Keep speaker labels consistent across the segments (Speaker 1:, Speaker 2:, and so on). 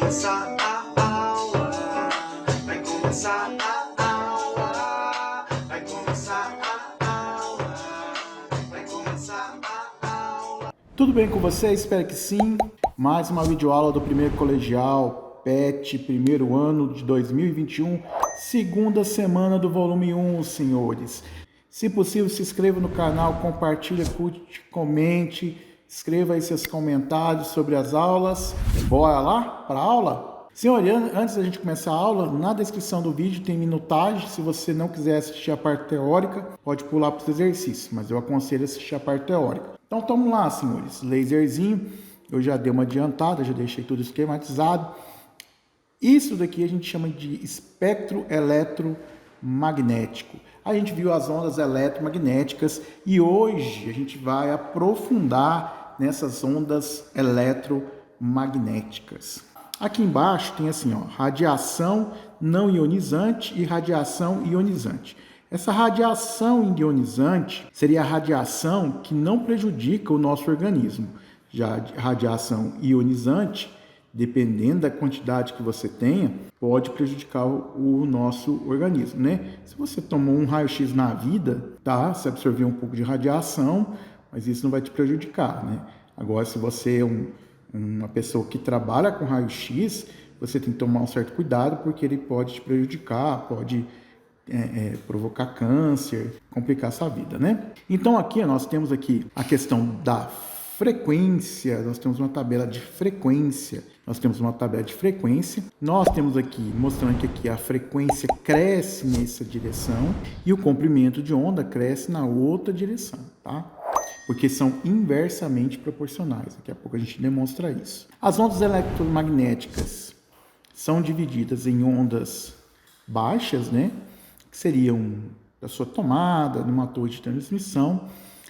Speaker 1: começar a aula, vai começar a aula, vai começar a aula, vai começar a aula.
Speaker 2: Tudo bem com você? Espero que sim. Mais uma videoaula do primeiro colegial PET, primeiro ano de 2021, segunda semana do volume 1, senhores. Se possível, se inscreva no canal, compartilhe, curte, comente, escreva aí seus comentários sobre as aulas. Bora lá para a aula? Senhores, antes da gente começar a aula, na descrição do vídeo tem minutagem. Se você não quiser assistir a parte teórica, pode pular para os exercícios, mas eu aconselho assistir a parte teórica. Então, vamos lá, senhores. Laserzinho, eu já dei uma adiantada, já deixei tudo esquematizado. Isso daqui a gente chama de espectro eletromagnético. A gente viu as ondas eletromagnéticas e hoje a gente vai aprofundar nessas ondas eletromagnéticas. Aqui embaixo tem assim, ó, radiação não ionizante e radiação ionizante. Essa radiação ionizante seria a radiação que não prejudica o nosso organismo. Já a radiação ionizante, dependendo da quantidade que você tenha, pode prejudicar o nosso organismo, né? Se você tomou um raio-x na vida, tá? Você absorveu um pouco de radiação, mas isso não vai te prejudicar, né? Agora, se você é uma pessoa que trabalha com raio-x, você tem que tomar um certo cuidado, porque ele pode te prejudicar, pode provocar câncer, complicar essa vida, né? Então, aqui nós temos aqui a questão da frequência, nós temos uma tabela de frequência, nós temos aqui, mostrando que aqui a frequência cresce nessa direção e o comprimento de onda cresce na outra direção, tá? Porque são inversamente proporcionais, daqui a pouco a gente demonstra isso. As ondas eletromagnéticas são divididas em ondas baixas, né? Que seriam da sua tomada, numa torre de transmissão,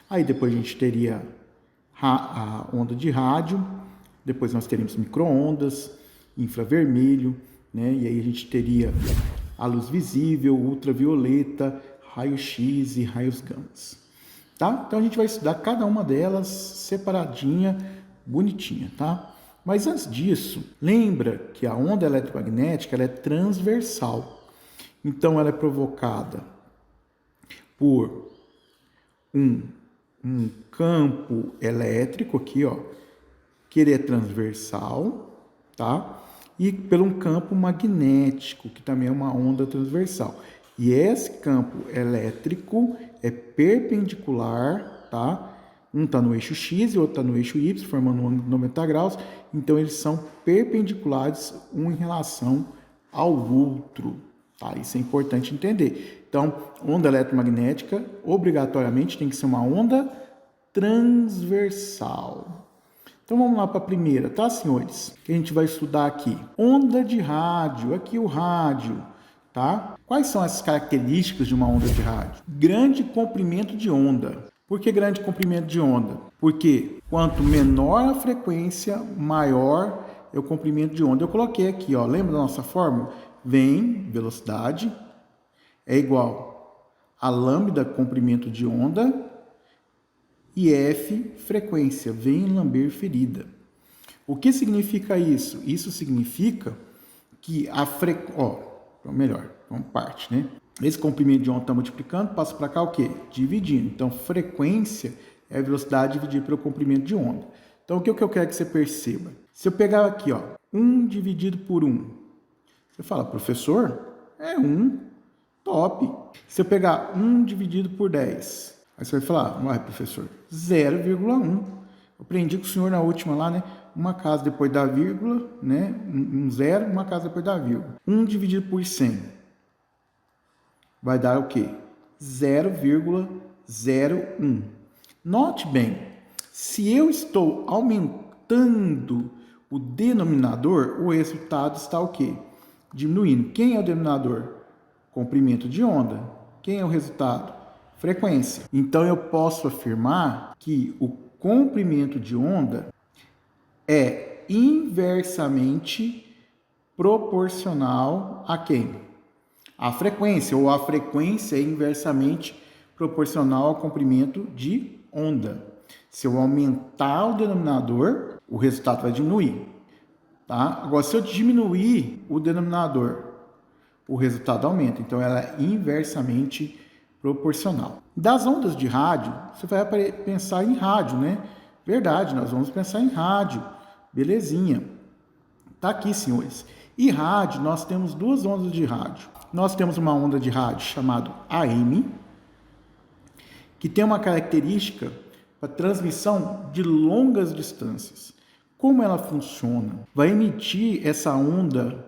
Speaker 2: aí depois a gente teria a onda de rádio, depois nós teríamos micro-ondas, infravermelho, né? E aí a gente teria a luz visível, ultravioleta, raio-x e raios gamas, tá? Então a gente vai estudar cada uma delas separadinha, bonitinha, tá? Mas antes disso, lembra que a onda eletromagnética ela é transversal, então ela é provocada por um campo elétrico aqui, ó, que ele é transversal, tá? E por um campo magnético, que também é uma onda transversal. E esse campo elétrico é perpendicular, tá? Um está no eixo X e o outro está no eixo Y, formando um ângulo de 90 graus. Então, eles são perpendiculares um em relação ao outro, tá? Isso é importante entender. Então, onda eletromagnética, obrigatoriamente, tem que ser uma onda transversal. Então, vamos lá para a primeira, tá, senhores? Que a gente vai estudar aqui. Onda de rádio, aqui o rádio, tá? Quais são as características de uma onda de rádio? Grande comprimento de onda. Por que grande comprimento de onda? Porque quanto menor a frequência, maior é o comprimento de onda. Eu coloquei aqui, ó, lembra da nossa fórmula? Vem, velocidade, é igual a lambda, comprimento de onda, e F, frequência, vem lamber ferida. O que significa isso? Isso significa que a frequência... melhor, vamos parte, né? Esse comprimento de onda está multiplicando, passa para cá o quê? Dividindo. Então, frequência é a velocidade dividida pelo comprimento de onda. Então, o que eu quero que você perceba? Se eu pegar aqui, ó, 1 dividido por 1, você fala, professor, é 1, top. Se eu pegar 1 dividido por 10, aí você vai falar, uai, professor, 0,1. Eu aprendi com o senhor na última lá, né? Uma casa depois da vírgula, né? Um zero, uma casa depois da vírgula. 1 dividido por 100 vai dar o quê? 0,01. Note bem, se eu estou aumentando o denominador, o resultado está o quê? Diminuindo. Quem é o denominador? Comprimento de onda. Quem é o resultado? Frequência. Então, eu posso afirmar que o comprimento de onda é inversamente proporcional a quem? A frequência, ou a frequência é inversamente proporcional ao comprimento de onda. Se eu aumentar o denominador, o resultado vai diminuir. tá? Agora, se eu diminuir o denominador, o resultado aumenta. Então, ela é inversamente proporcional. Das ondas de rádio, você vai pensar em rádio, né? Verdade, nós vamos pensar em rádio. Belezinha. Tá aqui, senhores. E rádio, nós temos duas ondas de rádio. Nós temos uma onda de rádio chamada AM, que tem uma característica para transmissão de longas distâncias. Como ela funciona? Vai emitir essa onda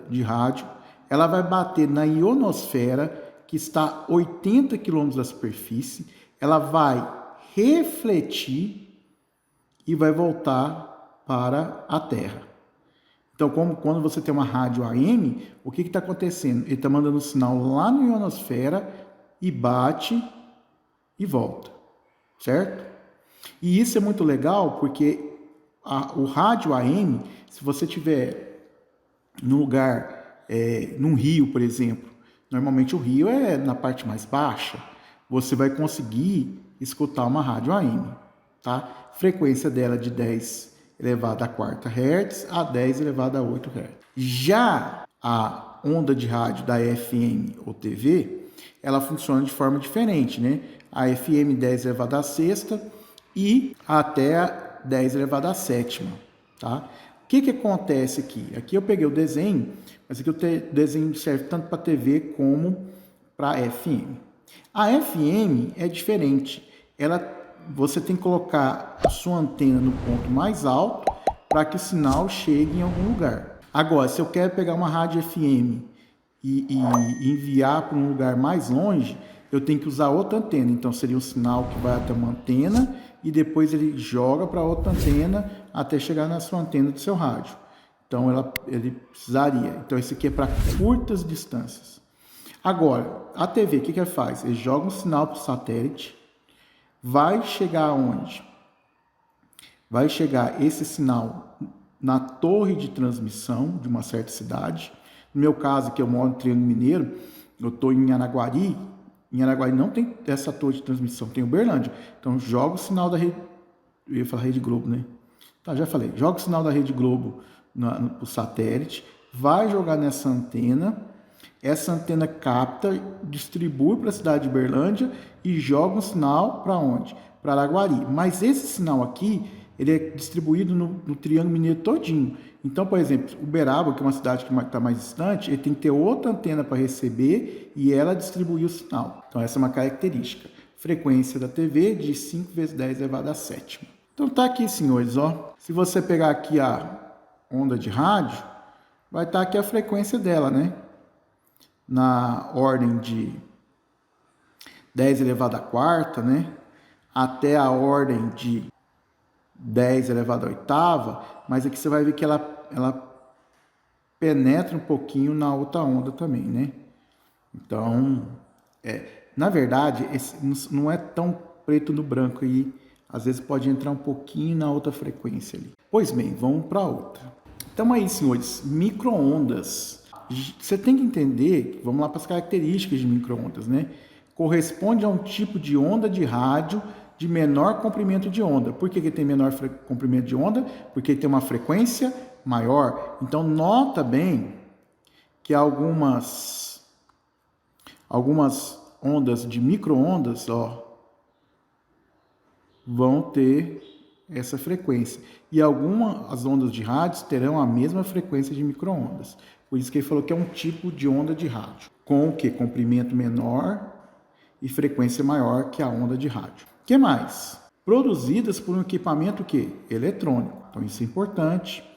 Speaker 2: de rádio, ela vai bater na ionosfera, que está a 80 km da superfície, ela vai refletir e vai voltar para a Terra. Então, quando você tem uma rádio AM, o que está acontecendo? Ele está mandando um sinal lá na ionosfera e bate e volta, certo? E isso é muito legal porque o rádio AM, se você tiver num lugar, num rio, por exemplo, normalmente o rio é na parte mais baixa, você vai conseguir escutar uma rádio AM, tá? Frequência dela de 10 elevado a quarta Hz a 10 elevado a 8 Hz. Já a onda de rádio da FM ou TV, ela funciona de forma diferente, né? A FM 10 elevado a sexta e até 10 elevado a sétima, tá? O que acontece aqui? Aqui eu peguei o desenho, mas aqui o desenho serve tanto para TV como para FM. A FM é diferente. Você tem que colocar a sua antena no ponto mais alto para que o sinal chegue em algum lugar. Agora, se eu quero pegar uma rádio FM e enviar para um lugar mais longe, eu tenho que usar outra antena. Então, seria um sinal que vai até uma antena e depois ele joga para outra antena até chegar na sua antena do seu rádio. Então, ele precisaria. Então, esse aqui é para curtas distâncias. Agora, a TV, o que ele faz? Ele joga um sinal para o satélite, vai chegar aonde? Vai chegar esse sinal na torre de transmissão de uma certa cidade. No meu caso, que eu moro no Triângulo Mineiro, eu estou em Araguari. Em Araguari não tem essa torre de transmissão, tem Uberlândia. Então, joga o sinal da rede... Eu ia falar Rede Globo, né? Tá, já falei. Joga o sinal da Rede Globo para o satélite, vai jogar nessa antena, essa antena capta, distribui para a cidade de Uberlândia e joga um sinal para onde? Para Araguari. Mas esse sinal aqui, ele é distribuído no Triângulo Mineiro todinho. Então, por exemplo, Uberaba, que é uma cidade que está mais distante, ele tem que ter outra antena para receber e ela distribuir o sinal. Então, essa é uma característica. Frequência da TV de 5 vezes 10 elevado a sétima. Então, tá aqui, senhores, ó. Se você pegar aqui a onda de rádio, vai estar aqui a frequência dela, né? Na ordem de 10 elevado à quarta, né? Até a ordem de 10 elevado à oitava, mas aqui você vai ver que ela penetra um pouquinho na outra onda também, né? Então, na verdade, não é tão preto no branco aí, às vezes pode entrar um pouquinho na outra frequência ali. Pois bem, vamos para outra. Então aí, senhores, micro-ondas. Você tem que entender, vamos lá para as características de micro-ondas, né? Corresponde a um tipo de onda de rádio de menor comprimento de onda. Por que ele tem menor comprimento de onda? Porque ele tem uma frequência maior. Então, nota bem que algumas ondas de micro-ondas, vão ter essa frequência. E as ondas de rádio terão a mesma frequência de micro-ondas. Por isso que ele falou que é um tipo de onda de rádio. Com o quê? Comprimento menor e frequência maior que a onda de rádio. O que mais? Produzidas por um equipamento eletrônico. Então, isso é importante.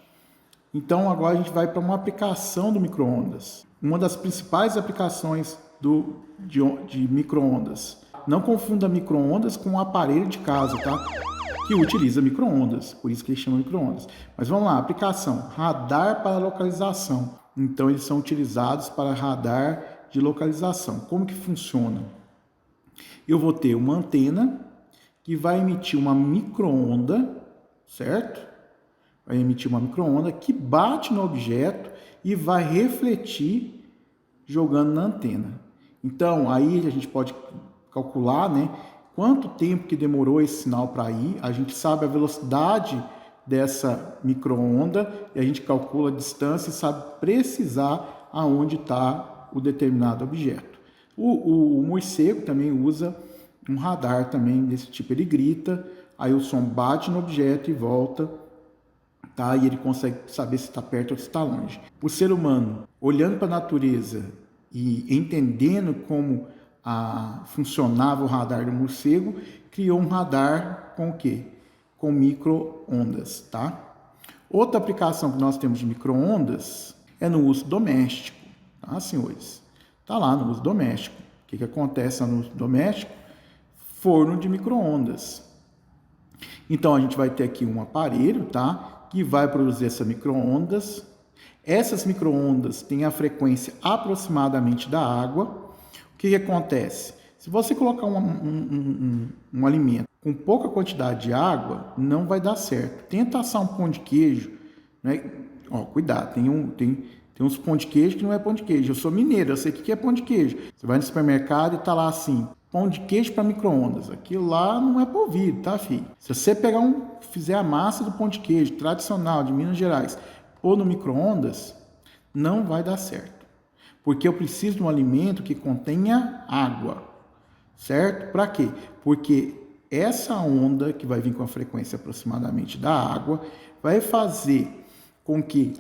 Speaker 2: Então, agora a gente vai para uma aplicação do micro-ondas. Uma das principais aplicações de micro-ondas. Não confunda micro-ondas com um aparelho de casa, tá? Que utiliza micro-ondas. Por isso que ele chama micro-ondas. Mas vamos lá, aplicação. Radar para localização. Então, eles são utilizados para radar de localização. Como que funciona? Eu vou ter uma antena que vai emitir uma micro-onda, certo? Vai emitir uma micro-onda que bate no objeto e vai refletir jogando na antena. Então, aí a gente pode calcular, né, quanto tempo que demorou esse sinal para ir. A gente sabe a velocidade dessa micro-onda e a gente calcula a distância e sabe precisar aonde está o determinado objeto. O morcego também usa um radar também desse tipo, ele grita, aí o som bate no objeto e volta, tá? E ele consegue saber se está perto ou se está longe. O ser humano, olhando para a natureza e entendendo como funcionava o radar do morcego, criou um radar com o quê? Com micro-ondas, tá? Outra aplicação que nós temos de micro-ondas é no uso doméstico, tá, senhores? Tá lá no uso doméstico. O que acontece no uso doméstico? Forno de micro-ondas. Então, a gente vai ter aqui um aparelho, tá? Que vai produzir essas micro-ondas. Essas micro-ondas têm a frequência aproximadamente da água. O que acontece? Se você colocar um alimento com pouca quantidade de água, não vai dar certo. Tenta assar um pão de queijo, né? Ó, cuidado, tem uns pão de queijo que não é pão de queijo. Eu sou mineiro, eu sei o que é pão de queijo. Você vai no supermercado e tá lá assim, pão de queijo para micro-ondas. Aquilo lá não é polvilho, tá, filho? Se você fizer a massa do pão de queijo tradicional de Minas Gerais, ou no micro-ondas, não vai dar certo. Porque eu preciso de um alimento que contenha água, certo? Para quê? Porque essa onda, que vai vir com a frequência aproximadamente da água, vai fazer com que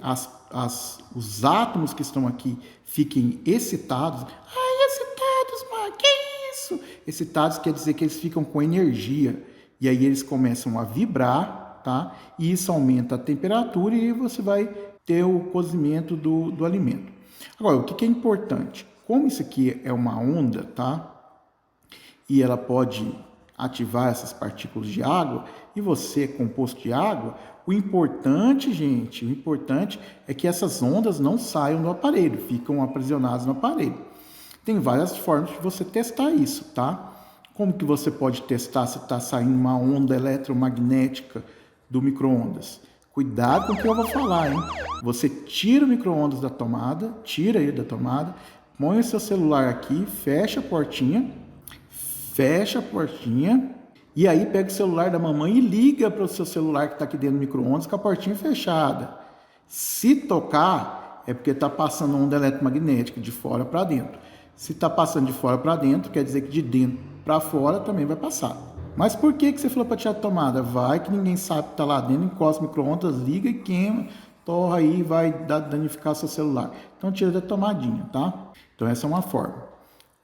Speaker 2: os átomos que estão aqui fiquem excitados. Ai, excitados, mano, que isso? Excitados quer dizer que eles ficam com energia. E aí eles começam a vibrar, tá? E isso aumenta a temperatura e você vai ter o cozimento do alimento. Agora, o que é importante? Como isso aqui é uma onda, tá? E ela pode ativar essas partículas de água, e você é composto de água, o importante, gente, o importante é que essas ondas não saiam do aparelho, ficam aprisionadas no aparelho. Tem várias formas de você testar isso, tá? Como que você pode testar se está saindo uma onda eletromagnética do micro-ondas? Cuidado com o que eu vou falar, hein? Você tira o micro-ondas da tomada, tira ele da tomada, põe o seu celular aqui, fecha a portinha, e aí pega o celular da mamãe e liga para o seu celular que está aqui dentro do micro-ondas com a portinha fechada. Se tocar, é porque está passando onda eletromagnética de fora para dentro. Se está passando de fora para dentro, quer dizer que de dentro para fora também vai passar. Mas por que você falou para tirar a tomada? Vai que ninguém sabe que está lá dentro, encosta o micro-ondas, liga e queima, torra aí e vai danificar seu celular. Então tira da tomadinha, tá? Então essa é uma forma.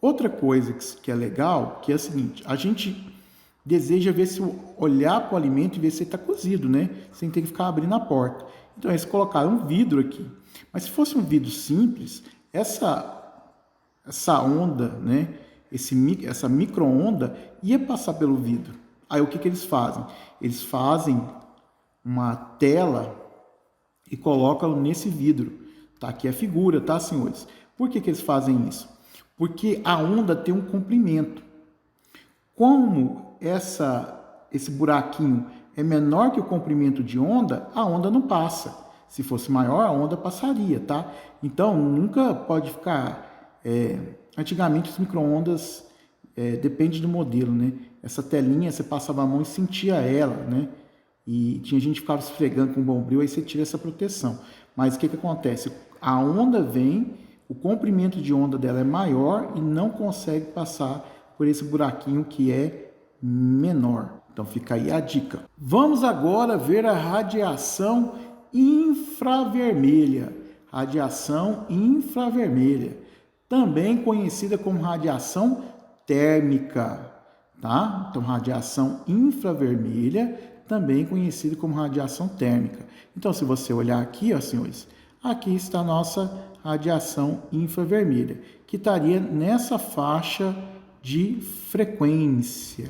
Speaker 2: Outra coisa que é legal, que é a seguinte, a gente deseja ver se olhar para o alimento e ver se ele está cozido, né? Sem ter que ficar abrindo a porta. Então eles colocaram um vidro aqui. Mas se fosse um vidro simples, essa onda, né? Essa micro-onda ia passar pelo vidro. Aí o que eles fazem? Eles fazem uma tela e colocam nesse vidro. Tá aqui a figura, tá, senhores? Por que eles fazem isso? Porque a onda tem um comprimento. Como esse buraquinho é menor que o comprimento de onda, a onda não passa. Se fosse maior, a onda passaria, tá? Então, nunca pode ficar... Antigamente, os micro-ondas, depende do modelo, né? Essa telinha, você passava a mão e sentia ela, né? E tinha gente que ficava esfregando com bombril, aí você tira essa proteção. Mas o que acontece? A onda vem, o comprimento de onda dela é maior e não consegue passar por esse buraquinho que é menor. Então fica aí a dica. Vamos agora ver a radiação infravermelha. Radiação infravermelha, também conhecida como radiação térmica, tá? Então radiação infravermelha, também conhecida como radiação térmica. Então se você olhar aqui, ó, senhores, aqui está a nossa radiação infravermelha, que estaria nessa faixa de frequência,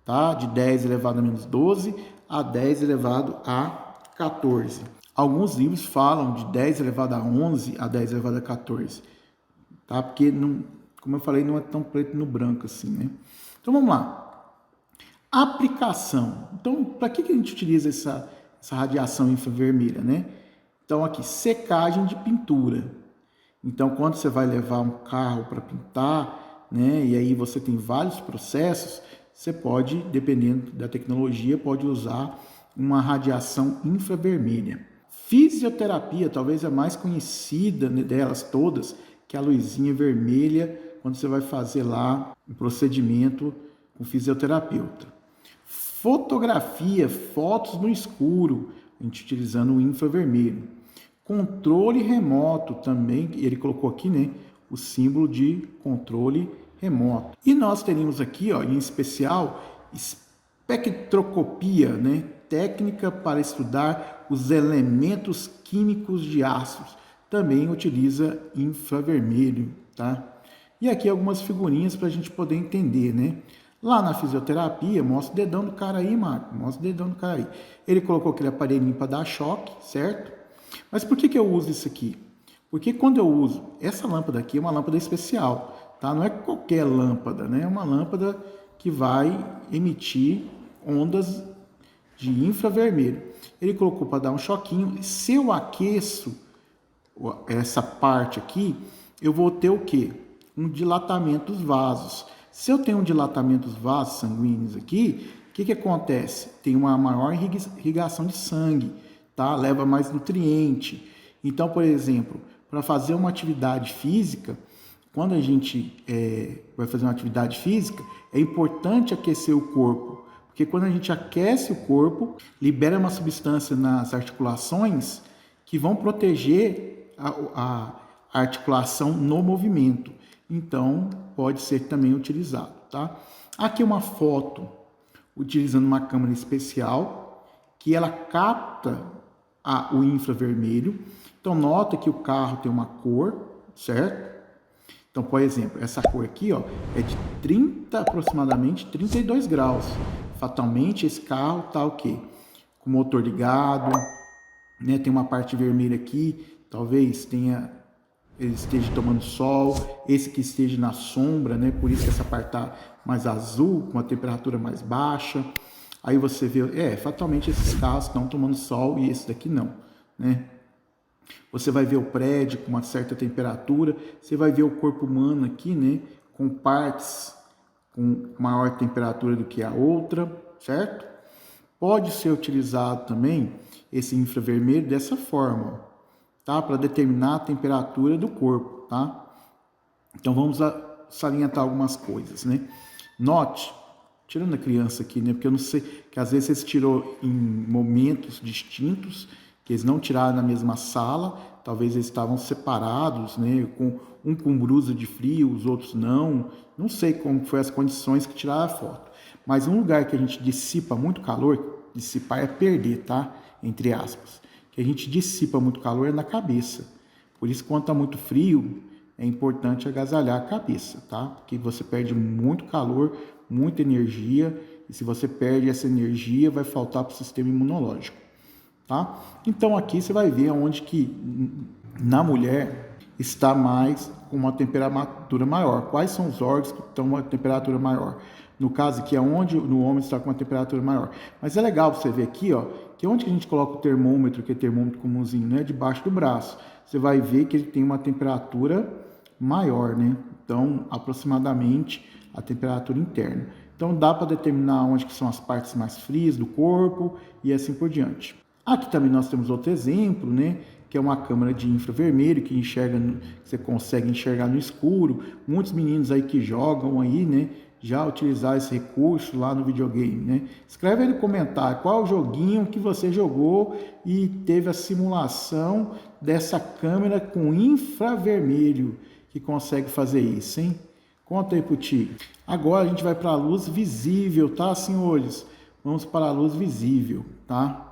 Speaker 2: tá? De 10 elevado a menos 12 a 10 elevado a 14. Alguns livros falam de 10 elevado a 11 a 10 elevado a 14, tá? Porque, não, como eu falei, não é tão preto no branco assim, né? Então, vamos lá. Aplicação. Então, para que a gente utiliza essa radiação infravermelha, né? Então, aqui, secagem de pintura. Então, quando você vai levar um carro para pintar, né? E aí você tem vários processos, você pode, dependendo da tecnologia, pode usar uma radiação infravermelha. Fisioterapia, talvez a mais conhecida delas todas, que é a luzinha vermelha, quando você vai fazer lá um procedimento com fisioterapeuta. Fotografia, fotos no escuro, a gente utilizando o infravermelho. Controle remoto também, ele colocou aqui, né, o símbolo de controle remoto. E nós teríamos aqui, ó, em especial, espectroscopia, né, técnica para estudar os elementos químicos de ácidos. Também utiliza infravermelho, tá? E aqui algumas figurinhas para a gente poder entender, né? Lá na fisioterapia, mostra o dedão do cara aí, Marco. Mostra o dedão do cara aí. Ele colocou aquele aparelhinho para dar choque, certo? Mas por que eu uso isso aqui? Porque quando eu uso essa lâmpada aqui, é uma lâmpada especial, tá? Não é qualquer lâmpada, né? É uma lâmpada que vai emitir ondas de infravermelho. Ele colocou para dar um choquinho. Se eu aqueço essa parte aqui, eu vou ter o quê? Um dilatamento dos vasos. Se eu tenho um dilatamento dos vasos sanguíneos aqui, o que acontece? Tem uma maior irrigação de sangue, tá? Leva mais nutriente. Então, por exemplo, para fazer uma atividade física, quando a gente vai fazer uma atividade física, é importante aquecer o corpo, porque quando a gente aquece o corpo, libera uma substância nas articulações que vão proteger a articulação no movimento. Então, pode ser também utilizado, tá? Aqui uma foto utilizando uma câmera especial que ela capta o infravermelho. Então, nota que o carro tem uma cor, certo? Então, por exemplo, essa cor aqui, ó, é de aproximadamente 32 graus. Fatalmente, esse carro tá o quê? Com o motor ligado, né? Tem uma parte vermelha aqui, talvez ele esteja tomando sol, esse que esteja na sombra, né? Por isso que essa parte tá mais azul, com a temperatura mais baixa. Aí você vê, fatalmente esses carros estão tomando sol e esse daqui não, né? Você vai ver o prédio com uma certa temperatura, você vai ver o corpo humano aqui, né? Com partes com maior temperatura do que a outra, certo? Pode ser utilizado também esse infravermelho dessa forma, tá? Para determinar a temperatura do corpo, tá? Então vamos salientar algumas coisas, né? Note, tirando a criança aqui, né? Porque eu não sei, que às vezes eles tirou em momentos distintos, que eles não tiraram na mesma sala, talvez eles estavam separados, né? Um com blusa de frio, os outros não. Não sei como foi as condições que tiraram a foto. Mas um lugar que a gente dissipa muito calor, dissipar é perder, tá? Entre aspas. Que a gente dissipa muito calor é na cabeça. Por isso, quando está muito frio, é importante agasalhar a cabeça, tá? Porque você perde muito calor, muita energia, e se você perde essa energia, vai faltar para o sistema imunológico, tá? Então, aqui você vai ver onde que na mulher está mais com uma temperatura maior. Quais são os órgãos que estão com uma temperatura maior? No caso aqui é onde no homem está com uma temperatura maior. Mas é legal você ver aqui, ó, que onde que a gente coloca o termômetro, que é termômetro comumzinho, né? Debaixo do braço. Você vai ver que ele tem uma temperatura maior, né? Então, aproximadamente a temperatura interna. Então, dá para determinar onde que são as partes mais frias do corpo e assim por diante. Aqui também nós temos outro exemplo, né? Que é uma câmera de infravermelho que você consegue enxergar no escuro. Muitos meninos aí que jogam aí, né? Já utilizaram esse recurso lá no videogame, né? Escreve aí no comentário qual joguinho que você jogou e teve a simulação dessa câmera com infravermelho que consegue fazer isso, hein? Conta aí pro tio. Agora a gente vai para a luz visível, tá, senhores? Vamos para a luz visível, tá?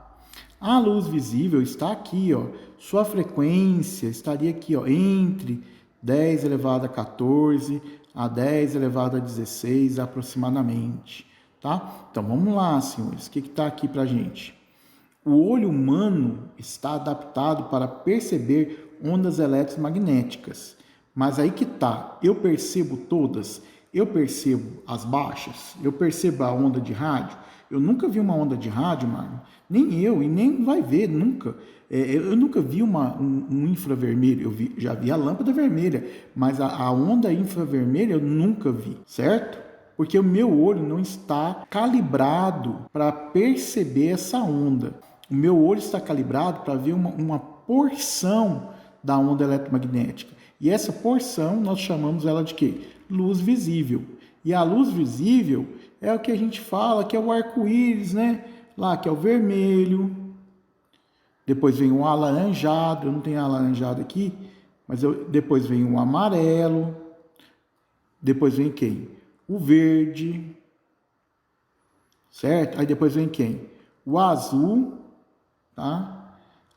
Speaker 2: A luz visível está aqui, ó. Sua frequência estaria aqui, ó, entre 10 elevado a 14 a 10 elevado a 16 aproximadamente, tá? Então vamos lá, senhores. O que está aqui pra gente? O olho humano está adaptado para perceber ondas eletromagnéticas. Mas aí que tá, eu percebo todas, eu percebo as baixas, eu percebo a onda de rádio. Eu nunca vi uma onda de rádio, mano. Nem eu, e nem vai ver, nunca. Eu nunca vi um infravermelho. Já vi a lâmpada vermelha, mas a onda infravermelha eu nunca vi, certo? Porque o meu olho não está calibrado para perceber essa onda. O meu olho está calibrado para ver uma porção da onda eletromagnética. E essa porção nós chamamos ela de quê? Luz visível. E a luz visível é o que a gente fala que é o arco-íris, né? Lá que é o vermelho. Depois vem o alaranjado. Eu não tenho alaranjado aqui, mas depois vem o amarelo. Depois vem quem? O verde. Certo? Aí depois vem quem? O azul, tá?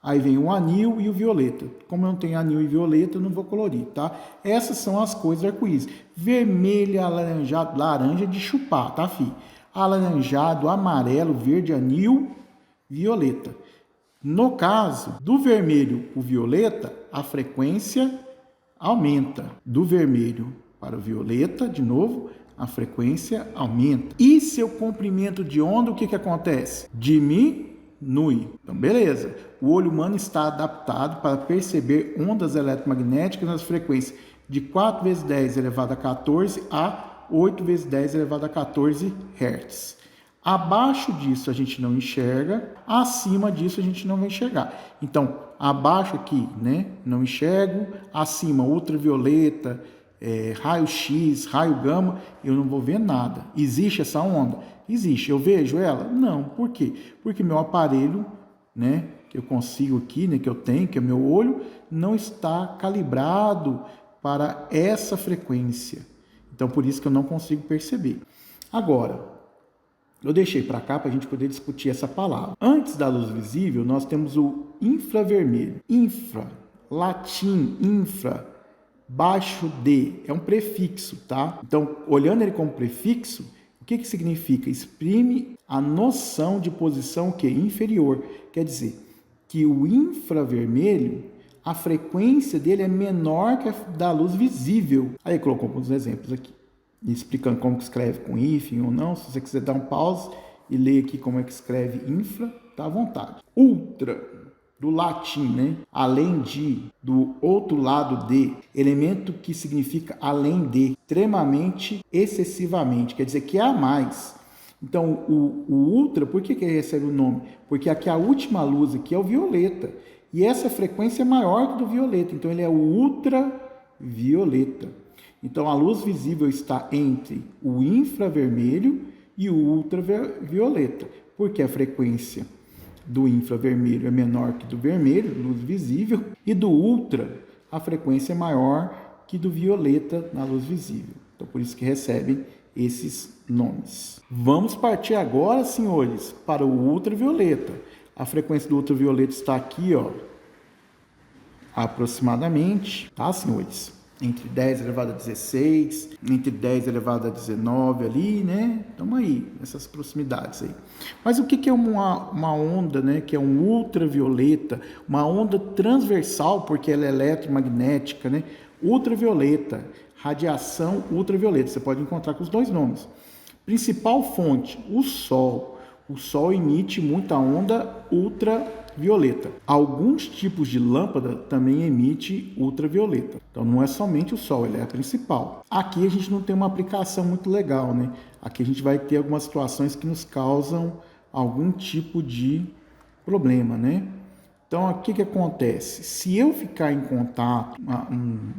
Speaker 2: Aí vem o anil e o violeta. Como eu não tenho anil e violeta, eu não vou colorir, tá? Essas são as cores do arco-íris. Vermelho, alaranjado, laranja de chupar, tá, filho? Alaranjado, amarelo, verde, anil, violeta. No caso do vermelho o violeta, a frequência aumenta. Do vermelho para o violeta, de novo, a frequência aumenta. E seu comprimento de onda, o que acontece? Diminui. Então, beleza. O olho humano está adaptado para perceber ondas eletromagnéticas nas frequências de 4 vezes 10 elevado a 14 a 8 vezes 10 elevado a 14 Hz. Abaixo disso a gente não enxerga, acima disso a gente não vai enxergar. Então, abaixo aqui, né, não enxergo, acima ultravioleta, raio-x, raio gama, eu não vou ver nada. Existe essa onda? Existe. Eu vejo ela? Não. Por quê? Porque meu aparelho, né, que eu consigo aqui, né, que eu tenho, que é meu olho, não está calibrado para essa frequência. Então, por isso que eu não consigo perceber. Agora, eu deixei para cá para a gente poder discutir essa palavra. Antes da luz visível, nós temos o infravermelho. Infra, latim, infra, baixo de, é um prefixo, tá? Então, olhando ele como prefixo, o que significa? Exprime a noção de posição que inferior. Quer dizer, que o infravermelho, a frequência dele é menor que a da luz visível. Aí colocou alguns exemplos aqui, explicando como que escreve com hífen ou não. Se você quiser dar um pause e ler aqui como é que escreve infra, tá à vontade. Ultra, do latim, né? Além de, do outro lado de, elemento que significa além de, extremamente, excessivamente, quer dizer que há mais. Então, o ultra, por que ele recebe o nome? Porque aqui a última luz aqui é o violeta, e essa frequência é maior que do violeta, então ele é o ultravioleta. Então, a luz visível está entre o infravermelho e o ultravioleta, porque a frequência do infravermelho é menor que do vermelho, luz visível, e do ultra, a frequência é maior que do violeta na luz visível. Então, por isso que recebem esses nomes. Vamos partir agora, senhores, para o ultravioleta. A frequência do ultravioleta está aqui, ó, aproximadamente, tá, senhores? Entre 10 elevado a 16, entre 10 elevado a 19 ali, né? Estamos aí, nessas proximidades aí. Mas o que é uma onda, né? Que é um ultravioleta, uma onda transversal, porque ela é eletromagnética, né? Ultravioleta, radiação ultravioleta. Você pode encontrar com os dois nomes. Principal fonte, o Sol. O Sol emite muita onda ultravioleta. Alguns tipos de lâmpada também emitem ultravioleta. Então não é somente o Sol, ele é a principal. Aqui a gente não tem uma aplicação muito legal, né? Aqui a gente vai ter algumas situações que nos causam algum tipo de problema, né? Então, o que acontece? Se eu ficar em contato,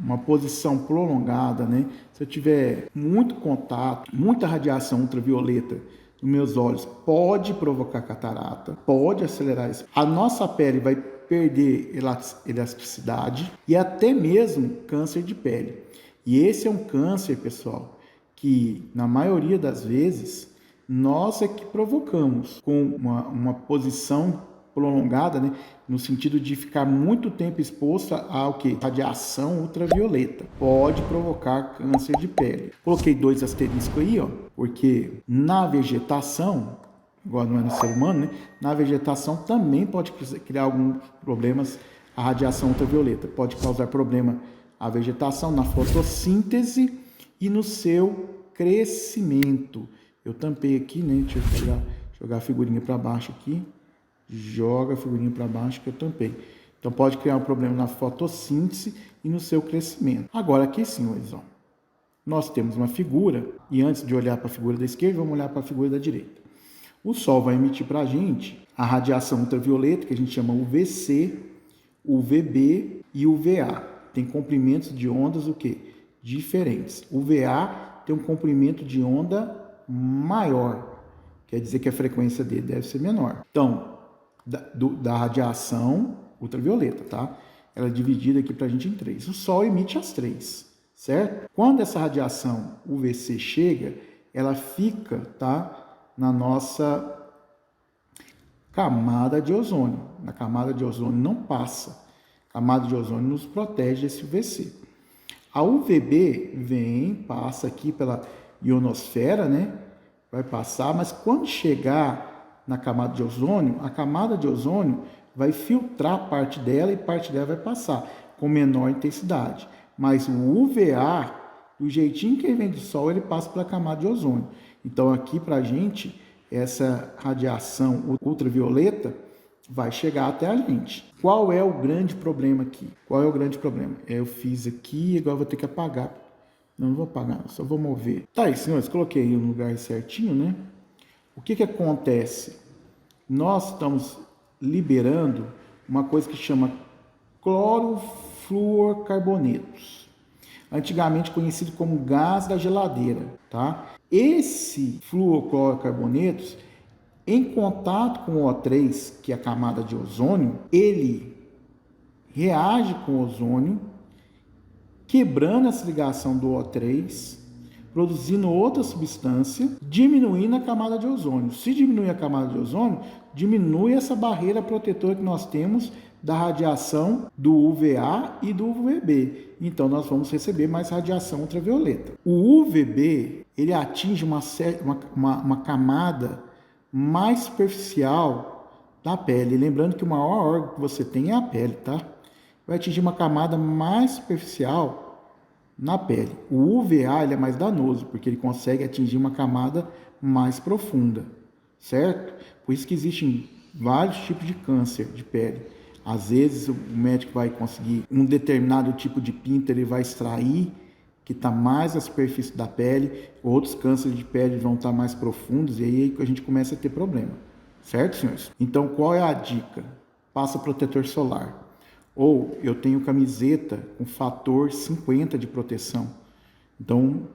Speaker 2: uma posição prolongada, né? Se eu tiver muito contato, muita radiação ultravioleta nos meus olhos, pode provocar catarata, pode acelerar isso. A nossa pele vai perder elasticidade e até mesmo câncer de pele. E esse é um câncer, pessoal, que na maioria das vezes nós é que provocamos com uma posição prolongada, né? No sentido de ficar muito tempo exposto ao que? Radiação ultravioleta. Pode provocar câncer de pele. Coloquei 2 asteriscos aí, ó, porque na vegetação, agora não é no ser humano, né? Na vegetação também pode criar alguns problemas a radiação ultravioleta. Pode causar problema à vegetação, na fotossíntese e no seu crescimento. Eu tampei aqui, né? Deixa eu jogar a figurinha para baixo aqui. Joga a figurinha para baixo que eu tampei. Então pode criar um problema na fotossíntese e no seu crescimento. Agora aqui, senhores, ó, nós temos uma figura, e antes de olhar para a figura da esquerda, vamos olhar para a figura da direita. O Sol vai emitir para a gente a radiação ultravioleta, que a gente chama UVC, UVB e UVA. Tem comprimentos de ondas o quê? Diferentes. O UVA tem um comprimento de onda maior, quer dizer que a frequência dele deve ser menor. Então, da radiação ultravioleta, tá? Ela é dividida aqui para a gente em 3. O Sol emite as 3, certo? Quando essa radiação UVC chega, ela fica, tá, na nossa camada de ozônio. Na camada de ozônio não passa. A camada de ozônio nos protege desse UVC. A UVB vem, passa aqui pela ionosfera, né? Vai passar, mas quando chegar na camada de ozônio, a camada de ozônio vai filtrar parte dela e parte dela vai passar com menor intensidade. Mas o UVA, do jeitinho que ele vem do Sol, ele passa pela camada de ozônio. Então aqui para a gente, essa radiação ultravioleta vai chegar até a gente. Qual é o grande problema aqui? Qual é o grande problema? Eu fiz aqui, agora vou ter que apagar. Não vou apagar, só vou mover. Tá aí, senhores, coloquei no lugar certinho, né? O que acontece? Nós estamos liberando uma coisa que chama clorofluorcarbonetos, antigamente conhecido como gás da geladeira, tá? Esse fluoroclorocarbonetos, em contato com o O3, que é a camada de ozônio, ele reage com o ozônio, quebrando essa ligação do O3, produzindo outra substância, diminuindo a camada de ozônio. Se diminuir a camada de ozônio, diminui essa barreira protetora que nós temos da radiação do UVA e do UVB. Então, nós vamos receber mais radiação ultravioleta. O UVB, ele atinge uma camada mais superficial da pele. Lembrando que o maior órgão que você tem é a pele, tá? Vai atingir uma camada mais superficial na pele. O UVA ele é mais danoso, porque ele consegue atingir uma camada mais profunda, certo? Por isso que existem vários tipos de câncer de pele. Às vezes o médico vai conseguir um determinado tipo de pinta, ele vai extrair, que está mais na superfície da pele, outros cânceres de pele vão estar mais profundos, e aí a gente começa a ter problema, certo, senhores? Então, qual é a dica? Passa protetor solar. Ou eu tenho camiseta com fator 50 de proteção. Então,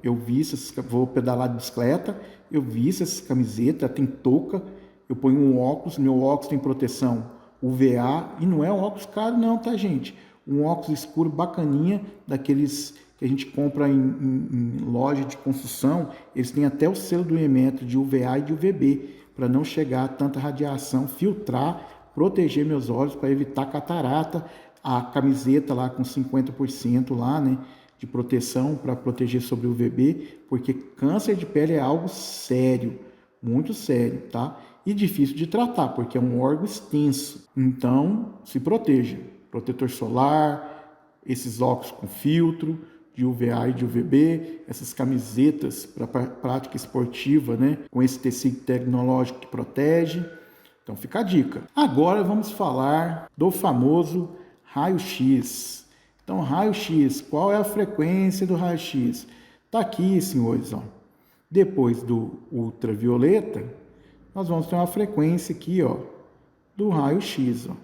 Speaker 2: vou pedalar de bicicleta, eu visto essa camiseta, tem touca, eu ponho um óculos, meu óculos tem proteção UVA, e não é um óculos caro não, tá, gente? Um óculos escuro bacaninha, daqueles que a gente compra em loja de construção, eles têm até o selo do Inmetro de UVA e de UVB, para não chegar tanta radiação, filtrar, proteger meus olhos, para evitar catarata. A camiseta lá com 50% lá, né, de proteção para proteger sobre o UVB, porque câncer de pele é algo sério, muito sério, tá? E difícil de tratar, porque é um órgão extenso. Então, se proteja. Protetor solar, esses óculos com filtro de UVA e de UVB, essas camisetas para prática esportiva, né, com esse tecido tecnológico que protege. Então, fica a dica. Agora vamos falar do famoso raio-x. Então, raio-x, qual é a frequência do raio-x? Está aqui, senhores, ó. Depois do ultravioleta, nós vamos ter uma frequência aqui, ó, do raio-x, ó.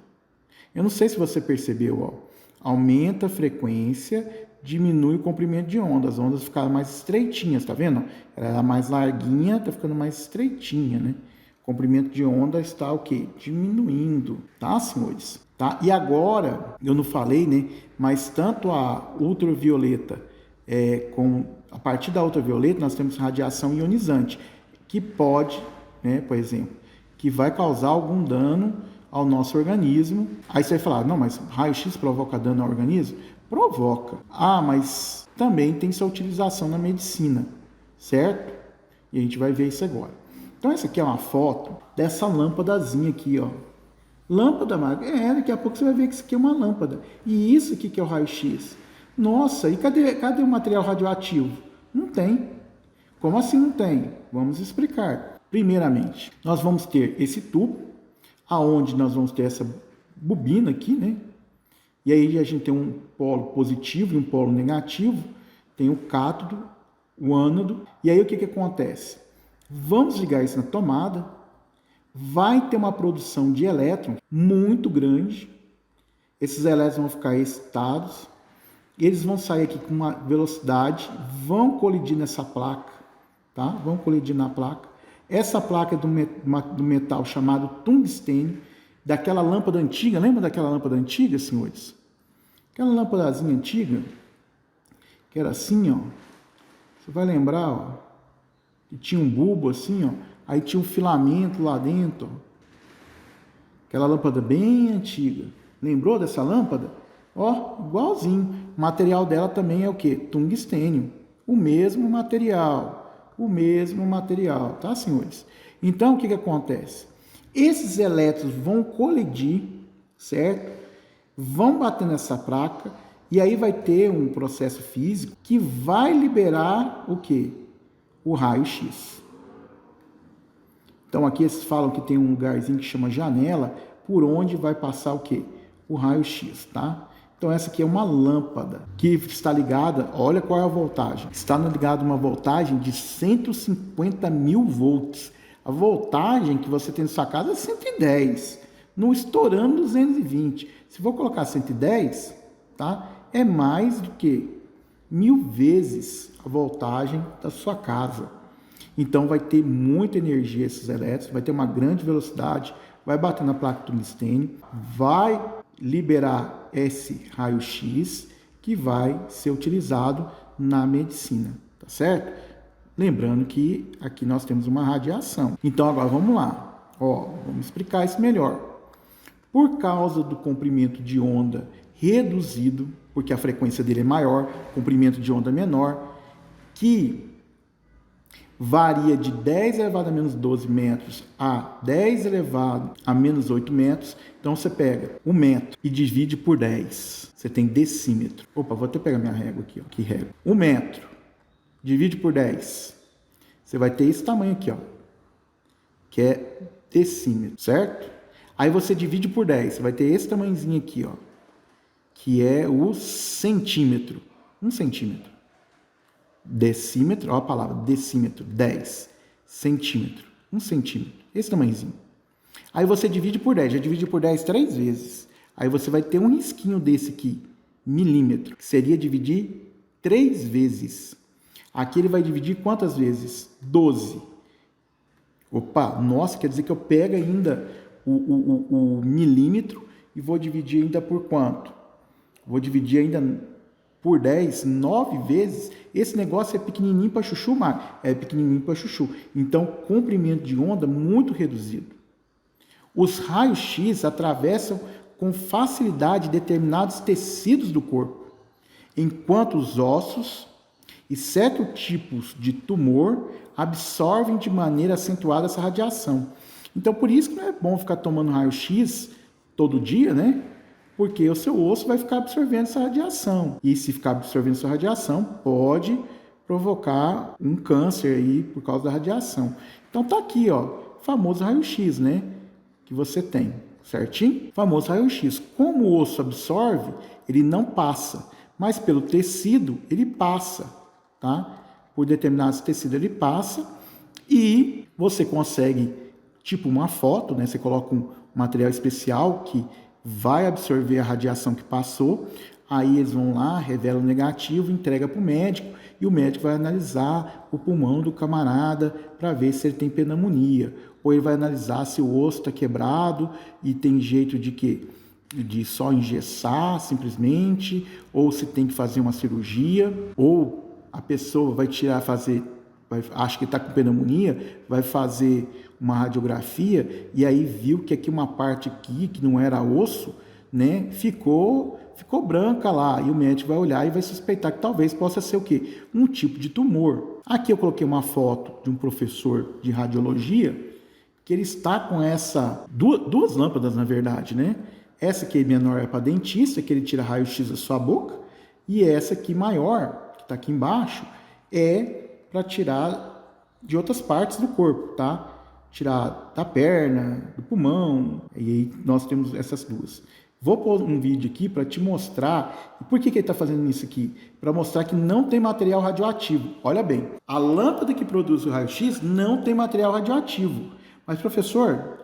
Speaker 2: Eu não sei se você percebeu, ó. Aumenta a frequência, diminui o comprimento de onda. As ondas ficaram mais estreitinhas, tá vendo? Ela era mais larguinha, tá ficando mais estreitinha, né? O comprimento de onda está o quê? Diminuindo, tá, senhores? Tá? E agora, eu não falei, né? Mas tanto a ultravioleta, a partir da ultravioleta, nós temos radiação ionizante, que pode, né, por exemplo, que vai causar algum dano ao nosso organismo. Aí você vai falar, não, mas raio-x provoca dano ao organismo? Provoca. Ah, mas também tem sua utilização na medicina, certo? E a gente vai ver isso agora. Então, essa aqui é uma foto dessa lâmpadazinha aqui, ó. Lâmpada, Marco? Daqui a pouco você vai ver que isso aqui é uma lâmpada. E isso aqui que é o raio-x. Nossa, e cadê o material radioativo? Não tem. Como assim não tem? Vamos explicar. Primeiramente, nós vamos ter esse tubo, aonde nós vamos ter essa bobina aqui, né? E aí a gente tem um polo positivo e um polo negativo. Tem o cátodo o ânodo. E aí o que acontece? Vamos ligar isso na tomada, vai ter uma produção de elétrons muito grande, esses elétrons vão ficar excitados, eles vão sair aqui com uma velocidade, vão colidir nessa placa, tá? Vão colidir na placa. Essa placa é do metal chamado tungstênio, daquela lâmpada antiga. Lembra daquela lâmpada antiga, senhores? Aquela lâmpadazinha antiga, que era assim, ó. Você vai lembrar, ó, que tinha um bulbo assim, ó. Aí tinha um filamento lá dentro, ó. Aquela lâmpada bem antiga. Lembrou dessa lâmpada? Ó, igualzinho. O material dela também é o quê? Tungstênio. O mesmo material, tá, senhores? Então, o que acontece? Esses elétrons vão colidir, certo? Vão bater nessa placa e aí vai ter um processo físico que vai liberar o quê? O raio-x. Então, aqui eles falam que tem um lugarzinho que chama janela, por onde vai passar o quê? O raio-x, tá? Então, essa aqui é uma lâmpada que está ligada, olha qual é a voltagem. Está ligada a uma voltagem de 150 mil volts. A voltagem que você tem na sua casa é 110, não estourando 220. Se for colocar 110, tá? É mais do que 1000 vezes a voltagem da sua casa. Então, vai ter muita energia esses elétrons, vai ter uma grande velocidade, vai bater na placa tungstênio, vai liberar esse raio-x que vai ser utilizado na medicina, tá certo? Lembrando que aqui nós temos uma radiação. Então agora vamos lá, ó, vamos explicar isso melhor. Por causa do comprimento de onda reduzido, porque a frequência dele é maior, comprimento de onda menor, que varia de 10 elevado a menos 12 metros a 10 elevado a menos 8 metros. Então, você pega 1 metro e divide por 10. Você tem decímetro. Opa, vou até pegar minha régua aqui, ó. Que régua. 1 metro. Divide por 10. Você vai ter esse tamanho aqui, ó. Que é decímetro, certo? Aí você divide por 10. Você vai ter esse tamanhozinho aqui, ó. Que é o centímetro. 1 centímetro. Decímetro, olha a palavra, decímetro, 10 centímetro, 1 centímetro, esse tamanhozinho. Aí você divide por 10, já divide por 10 3 vezes. Aí você vai ter um risquinho desse aqui, milímetro, que seria dividir 3 vezes. Aqui ele vai dividir quantas vezes? 12. Opa, nossa, quer dizer que eu pego ainda o milímetro e vou dividir ainda por quanto? Vou dividir ainda por 10, 9 vezes. Esse negócio é pequenininho para chuchu, mas é pequenininho para chuchu. Então, comprimento de onda muito reduzido. Os raios-x atravessam com facilidade determinados tecidos do corpo, enquanto os ossos e certos tipos de tumor absorvem de maneira acentuada essa radiação. Então, por isso que não é bom ficar tomando raio-x todo dia, né? Porque o seu osso vai ficar absorvendo essa radiação. E se ficar absorvendo essa radiação, pode provocar um câncer aí por causa da radiação. Então tá aqui, ó, famoso raio-x, né? Que você tem, certinho? Famoso raio-x. Como o osso absorve, ele não passa. Mas pelo tecido, ele passa, tá? Por determinados tecidos, ele passa. E você consegue, tipo uma foto, né? Você coloca um material especial que vai absorver a radiação que passou, aí eles vão lá, revelam o negativo, entrega para o médico, e o médico vai analisar o pulmão do camarada para ver se ele tem pneumonia, ou ele vai analisar se o osso está quebrado e tem jeito de quê? De só engessar simplesmente, ou se tem que fazer uma cirurgia, ou a pessoa vai acha que está com pneumonia, vai fazer uma radiografia e aí viu que aqui uma parte aqui, que não era osso, né, ficou branca lá, e o médico vai olhar e vai suspeitar que talvez possa ser o quê? Um tipo de tumor. Aqui eu coloquei uma foto de um professor de radiologia, que ele está com essa, duas lâmpadas na verdade, né? Essa aqui menor é para dentista, que ele tira raio-x da sua boca, e essa aqui maior, que está aqui embaixo, é para tirar de outras partes do corpo, tá? Tirar da perna, do pulmão, e aí nós temos essas duas. Vou pôr um vídeo aqui para te mostrar. E por que ele está fazendo isso aqui? Para mostrar que não tem material radioativo. Olha bem, a lâmpada que produz o raio-x não tem material radioativo. Mas, professor,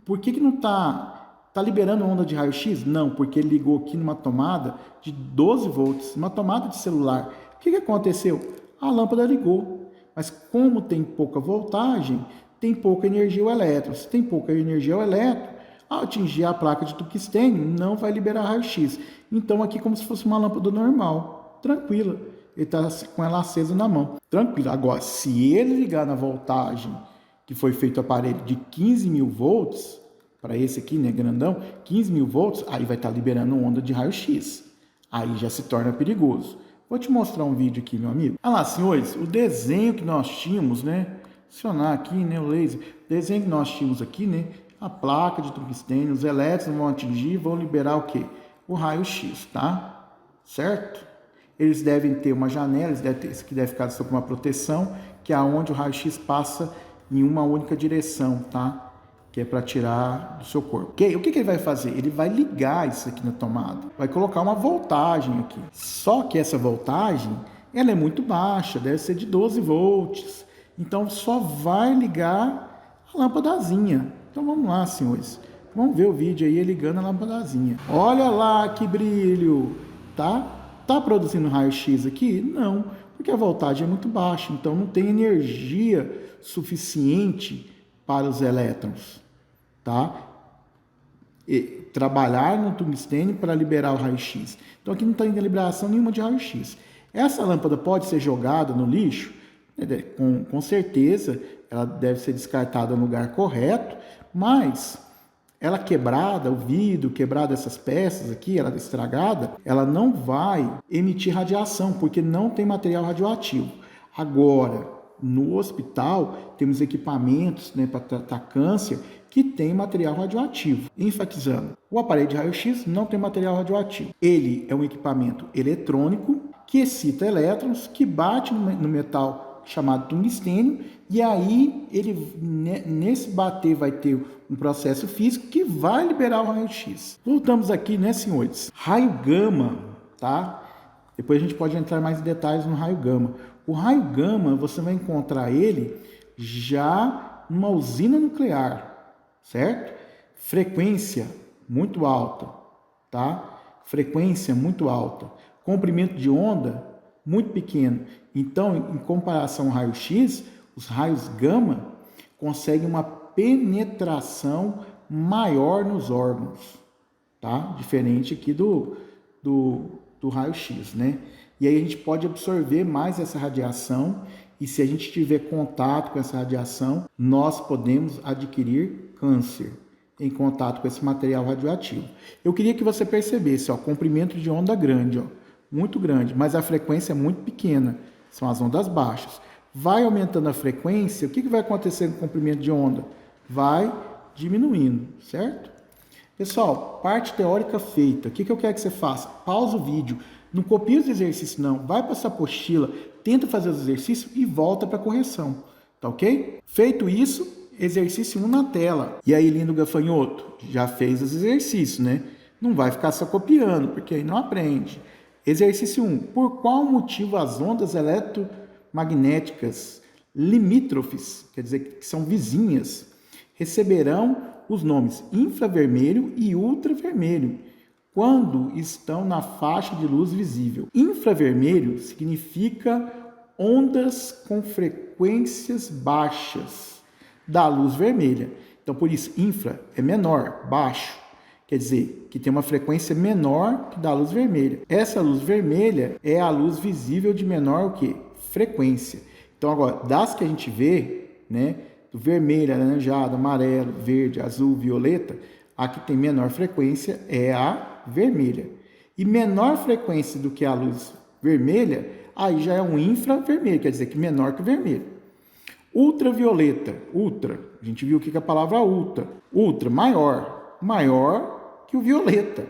Speaker 2: por que não está liberando onda de raio-x? Não, porque ele ligou aqui numa tomada de 12 volts, uma tomada de celular. O que aconteceu? A lâmpada ligou. Mas como tem pouca voltagem, tem pouca energia ao elétron. Se tem pouca energia ao elétron, ao atingir a placa de tungstênio, não vai liberar raio-x. Então, aqui como se fosse uma lâmpada normal, tranquila. Ele está com ela acesa na mão, tranquilo. Agora, se ele ligar na voltagem que foi feito o aparelho de 15.000 volts, para esse aqui, né, grandão, 15.000 volts, aí vai estar liberando onda de raio-x. Aí já se torna perigoso. Vou te mostrar um vídeo aqui, meu amigo. Olha lá, senhores, o desenho que nós tínhamos, né, acionar aqui, né, o laser, o desenho que nós tínhamos aqui, né, a placa de tungstênio, os elétrons vão atingir, vão liberar o quê? O raio-x, tá? Certo? Eles devem ter uma janela, esse aqui deve ficar sob uma proteção, que é onde o raio-x passa em uma única direção, tá? Que é para tirar do seu corpo. Okay? O que ele vai fazer? Ele vai ligar isso aqui na tomada, vai colocar uma voltagem aqui. Só que essa voltagem, ela é muito baixa, deve ser de 12 volts. Então só vai ligar a lâmpadazinha. Então vamos lá, senhores. Vamos ver o vídeo aí ligando a lâmpadazinha. Olha lá que brilho, tá? Tá produzindo raio-x aqui? Não, porque a voltagem é muito baixa, então não tem energia suficiente para os elétrons, tá? E trabalhar no tungstênio para liberar o raio-x. Então aqui não tem liberação nenhuma de raio-x. Essa lâmpada pode ser jogada no lixo? Com certeza, ela deve ser descartada no lugar correto, mas ela quebrada, o vidro, quebrada essas peças aqui, ela estragada, ela não vai emitir radiação, porque não tem material radioativo. Agora, no hospital, temos equipamentos, né, para tratar câncer que tem material radioativo. Enfatizando, o aparelho de raio-x não tem material radioativo. Ele é um equipamento eletrônico que excita elétrons, que bate no metal chamado tungstênio, e aí ele nesse bater vai ter um processo físico que vai liberar o raio-x. Voltamos aqui, né, senhores? Raio gama, tá? Depois a gente pode entrar mais em detalhes no raio gama. O raio gama, você vai encontrar ele já numa usina nuclear, certo? Frequência muito alta, tá? Frequência muito alta. Comprimento de onda muito pequeno. Então, em comparação ao raio-x, os raios gama conseguem uma penetração maior nos órgãos, tá? Diferente aqui do raio-x, né? E aí a gente pode absorver mais essa radiação, e se a gente tiver contato com essa radiação, nós podemos adquirir câncer em contato com esse material radioativo. Eu queria que você percebesse, ó, comprimento de onda grande, ó, muito grande, mas a frequência é muito pequena, são as ondas baixas. Vai aumentando a frequência, o que vai acontecer com o comprimento de onda? Vai diminuindo, certo? Pessoal, parte teórica feita. O que eu quero que você faça? Pausa o vídeo. Não copia os exercícios, não. Vai para essa apostila, tenta fazer os exercícios e volta para a correção. Tá ok? Feito isso, exercício 1 na tela. E aí, lindo gafanhoto, já fez os exercícios, né? Não vai ficar só copiando, porque aí não aprende. Exercício 1. Por qual motivo as ondas eletromagnéticas limítrofes, quer dizer que são vizinhas, receberão os nomes infravermelho e ultravermelho quando estão na faixa de luz visível? Infravermelho significa ondas com frequências baixas da luz vermelha. Então, por isso, infra é menor, baixo. Quer dizer, que tem uma frequência menor que da luz vermelha. Essa luz vermelha é a luz visível de menor o quê? Frequência. Então, agora, das que a gente vê, né, do vermelho, alaranjado, amarelo, verde, azul, violeta, a que tem menor frequência é a vermelha. E menor frequência do que a luz vermelha, aí já é um infravermelho, quer dizer que menor que o vermelho. Ultravioleta, ultra, a gente viu o que é a palavra ultra. Ultra, maior que o violeta.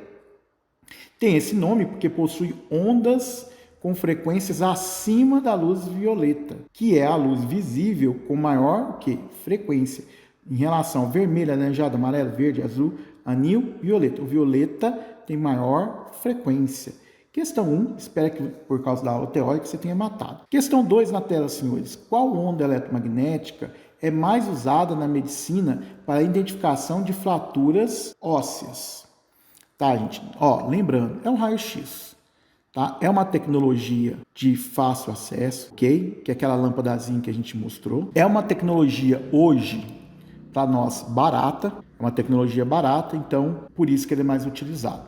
Speaker 2: Tem esse nome porque possui ondas com frequências acima da luz violeta, que é a luz visível com maior frequência. Em relação ao vermelho, alaranjado, amarelo, verde, azul, anil violeta. O violeta tem maior frequência. Questão 1, espero que por causa da aula teórica você tenha matado. Questão 2 na tela, senhores. Qual onda eletromagnética é mais usada na medicina para a identificação de fraturas ósseas? Tá, gente? Ó, lembrando, é um raio-x. Tá? É uma tecnologia de fácil acesso, ok? Que é aquela lâmpadazinha que a gente mostrou. É uma tecnologia hoje, para nós, barata. É uma tecnologia barata, então por isso que ele é mais utilizado.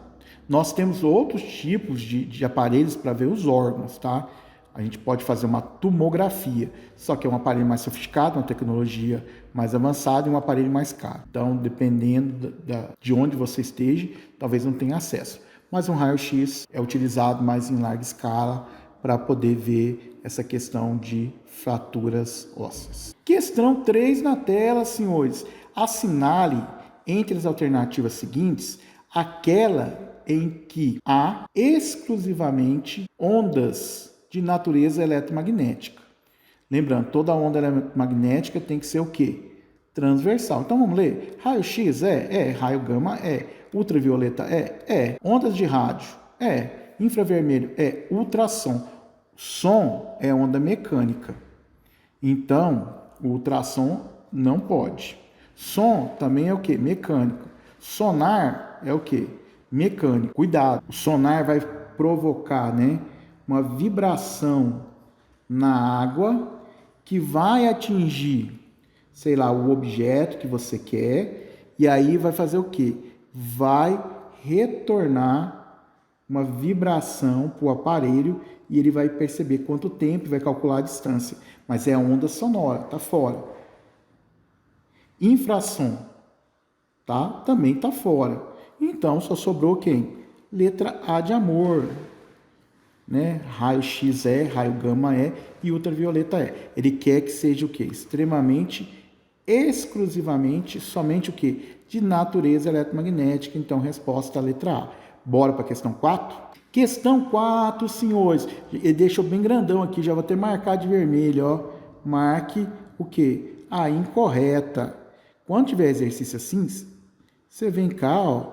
Speaker 2: Nós temos outros tipos de aparelhos para ver os órgãos, tá? A gente pode fazer uma tomografia, só que é um aparelho mais sofisticado, uma tecnologia mais avançada e um aparelho mais caro. Então, dependendo de onde você esteja, talvez não tenha acesso. Mas um raio-x é utilizado mais em larga escala para poder ver essa questão de fraturas ósseas. Questão 3 na tela, senhores. Assinale entre as alternativas seguintes aquela em que há exclusivamente ondas de natureza eletromagnética. Lembrando, toda onda eletromagnética tem que ser o quê? Transversal. Então vamos ler. Raio-x raio gama ultravioleta ondas de rádio infravermelho ultrassom. Som é onda mecânica. Então, o ultrassom não pode. Som também é o quê? Mecânico. Sonar é o quê? Mecânico. Cuidado, o sonar vai provocar, uma vibração na água que vai atingir, sei lá, o objeto que você quer e aí vai fazer o quê? Vai retornar uma vibração para o aparelho e ele vai perceber quanto tempo, vai calcular a distância. Mas é a onda sonora, tá fora. Infrassom, tá? Também tá fora. Então, só sobrou quem? Letra A de amor, Raio X raio gama e ultravioleta Ele quer que seja o quê? Extremamente, exclusivamente, somente o quê? De natureza eletromagnética. Então, resposta a letra A. Bora para a questão 4? Questão 4, senhores. Ele deixou bem grandão aqui, já vou ter marcado de vermelho, ó. Marque o quê? A incorreta. Quando tiver exercício assim, você vem cá, ó,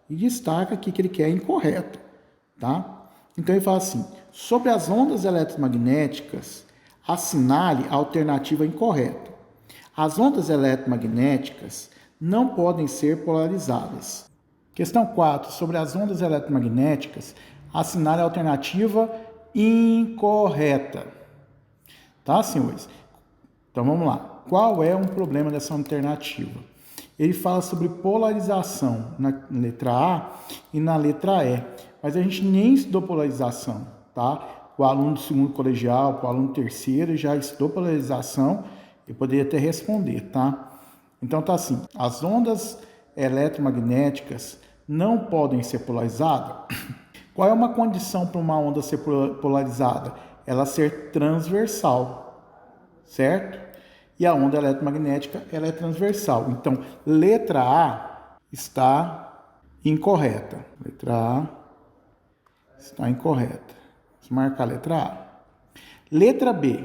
Speaker 2: e destaca aqui que ele quer incorreto, tá? Então ele fala assim: sobre as ondas eletromagnéticas, assinale a alternativa incorreta. As ondas eletromagnéticas não podem ser polarizadas. Questão 4. Sobre as ondas eletromagnéticas, assinale a alternativa incorreta. Tá, senhores? Então vamos lá. Qual é um problema dessa alternativa? Ele fala sobre polarização na letra A e na letra E. Mas a gente nem estudou polarização, tá? O aluno do segundo colegial, o aluno do terceiro já estudou polarização e poderia até responder, tá? Então tá assim, as ondas eletromagnéticas não podem ser polarizadas. Qual é uma condição para uma onda ser polarizada? Ela ser transversal, certo? E a onda eletromagnética, ela é transversal. Então, letra A está incorreta. Letra A está incorreta. Vamos marcar a letra A. Letra B.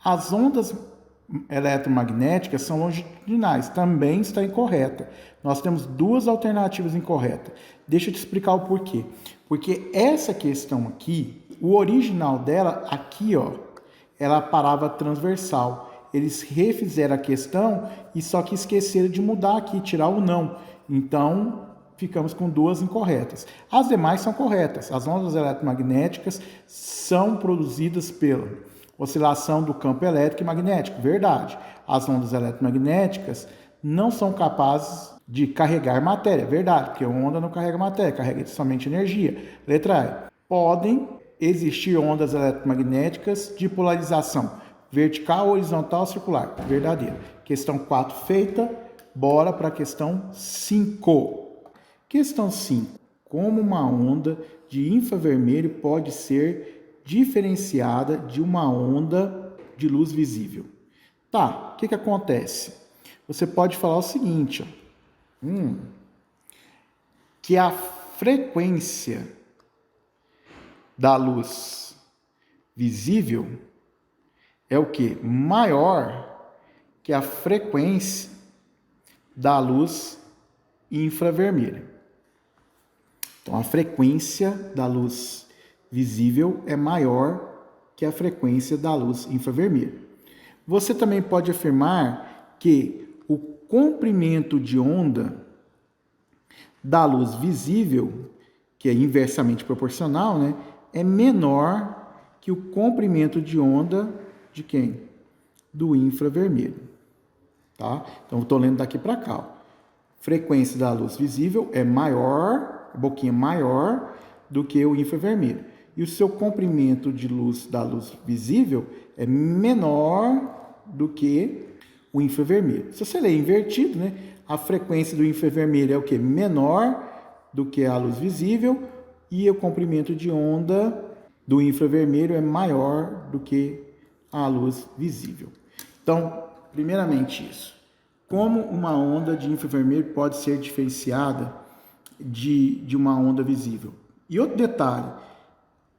Speaker 2: As ondas eletromagnéticas são longitudinais. Também está incorreta. Nós temos duas alternativas incorretas. Deixa eu te explicar o porquê. Porque essa questão aqui, o original dela, aqui, ó, ela parava transversal. Eles refizeram a questão e só que esqueceram de mudar aqui, tirar o não. Então, ficamos com duas incorretas. As demais são corretas. As ondas eletromagnéticas são produzidas pela oscilação do campo elétrico e magnético. Verdade. As ondas eletromagnéticas não são capazes de carregar matéria. Verdade, porque a onda não carrega matéria, carrega somente energia. Letra E. Podem existir ondas eletromagnéticas de polarização vertical, horizontal, circular. Verdadeiro. Questão 4 feita. Bora para a questão 5. Questão 5. Como uma onda de infravermelho pode ser diferenciada de uma onda de luz visível? Tá, o que acontece? Você pode falar o seguinte, ó, que a frequência da luz visível é o que? Maior que a frequência da luz infravermelha. Então, a frequência da luz visível é maior que a frequência da luz infravermelha. Você também pode afirmar que o comprimento de onda da luz visível, que é inversamente proporcional, né, é menor que o comprimento de onda de quem? Do infravermelho. Tá? Então, eu estou lendo daqui para cá. Ó. Frequência da luz visível é maior, um pouquinho maior do que o infravermelho. E o seu comprimento de luz da luz visível é menor do que o infravermelho. Se você ler invertido, né, a frequência do infravermelho é o quê? Menor do que a luz visível e o comprimento de onda do infravermelho é maior do que a luz visível. Então, primeiramente isso. Como uma onda de infravermelho pode ser diferenciada de uma onda visível? E outro detalhe,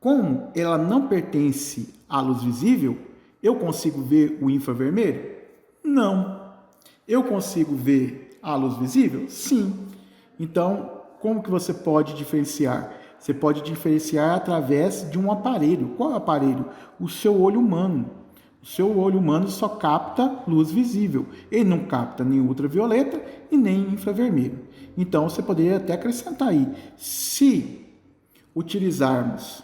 Speaker 2: como ela não pertence à luz visível, eu consigo ver o infravermelho? Não. Eu consigo ver a luz visível? Sim. Então, como que você pode diferenciar? Você pode diferenciar através de um aparelho. Qual é o aparelho? O seu olho humano. O seu olho humano só capta luz visível. Ele não capta nem ultravioleta e nem infravermelho. Então, você poderia até acrescentar aí. Se utilizarmos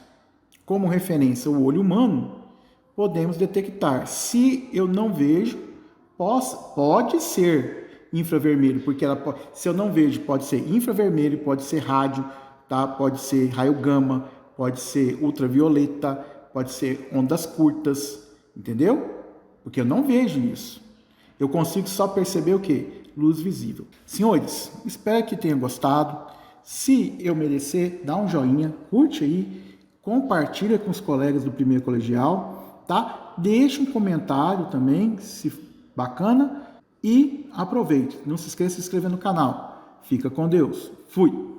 Speaker 2: como referência o olho humano, podemos detectar. Se eu não vejo, pode ser infravermelho, porque se eu não vejo, pode ser infravermelho, pode ser rádio, tá? Pode ser raio gama, pode ser ultravioleta, pode ser ondas curtas, entendeu? Porque eu não vejo isso. Eu consigo só perceber o quê? Luz visível. Senhores, espero que tenham gostado. Se eu merecer, dá um joinha, curte aí, compartilha com os colegas do primeiro colegial, tá? Deixa um comentário também, se bacana, e aproveite. Não se esqueça de se inscrever no canal. Fica com Deus. Fui!